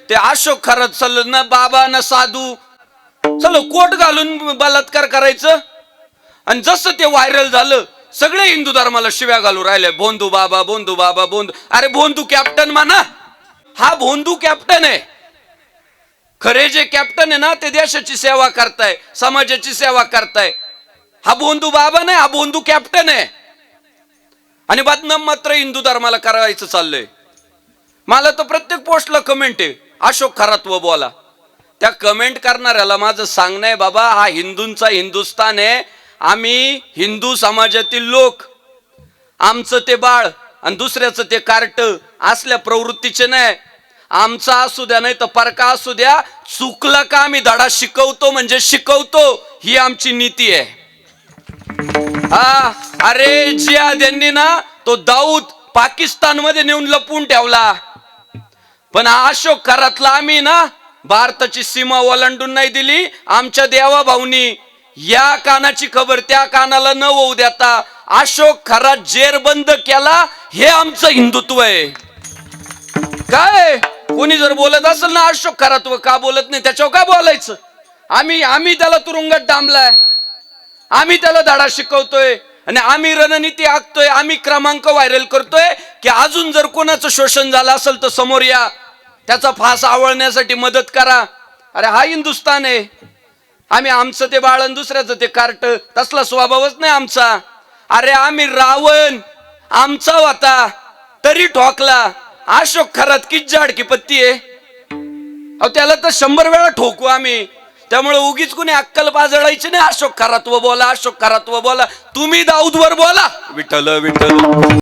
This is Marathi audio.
ते अशोक खरंच चल ना बाबा ना साधू चल कोट घालून बलात्कार करायचं. आणि जसं ते व्हायरल झालं सगळे हिंदू धर्माला शिव्या घालू राहिले, भोंदू बाबा भोंदू बाबा भोंदू. अरे भोंदू कॅप्टन म्हणा, हा भोंदू कॅप्टन आहे. खरे जे कॅप्टन आहे ना ते देशाची सेवा करताय, समाजाची सेवा करताय. हा भोंदू बाबा नाही, हा भोंदू कॅप्टन आहे. आणि बदनाम मात्र हिंदू धर्माला करायचं चाललंय. मला तर प्रत्येक पोस्टला कमेंट आहे अशोक खरात्व बोला. त्या कमेंट करणाऱ्याला माझं सांगणं आहे, बाबा हा हिंदूंचा हिंदुस्तान आहे. आम्ही हिंदू समाजातील लोक, आमचं ते बाळ आणि दुसऱ्याचं ते कार्ट असल्या प्रवृत्तीचे नाही. आमचा असू द्या नाही तर परका असू द्या, चुकलं का आम्ही धडा शिकवतो म्हणजे शिकवतो, ही आमची नीती आहे. हा अरे जिहाद यांनी ना तो दाऊद पाकिस्तान मध्ये नेऊन लपवून ठेवला, पण अशोक खरातला आम्ही ना भारताची सीमा ओलांडून नाही दिली. आमच्या देवा भाऊनी या कानाची खबर त्या कानाला न होऊ देता अशोक खरात जेरबंद केला. हे आमचं हिंदुत्व आहे. काय कोणी जर बोलत असेल ना अशोक खरात्व का बोलत नाही, त्याच्यावर का बोलायचं. आम्ही त्याला तुरुंगात डांबलाय, आम्ही त्याला धडा शिकवतोय आणि आम्ही रणनीती आखतोय, आम्ही क्रमांक व्हायरल करतोय की अजून जर कोणाचं शोषण झालं असेल तर समोर या, त्याचा फास आवळण्यासाठी मदत करा. अरे हा हिंदुस्तान आहे. आम्ही आमचं ते बाळण दुसऱ्याचं ते कार्ट तसला स्वभावच नाही आमचा. अरे आम्ही रावण आमचा होता तरी ठोकला. अशोक खरात किती जाडकी पत्ती आहे, अहो त्याला तर 100 वेळा ठोकू आम्ही. त्यामुळे उगीच कुणी अक्कल पाजळायची नाही. अशोक खरात्व बोला, अशोक खरात्व बोला. तुम्ही दाऊदवर बोला, विठ्ठल विठ्ठल.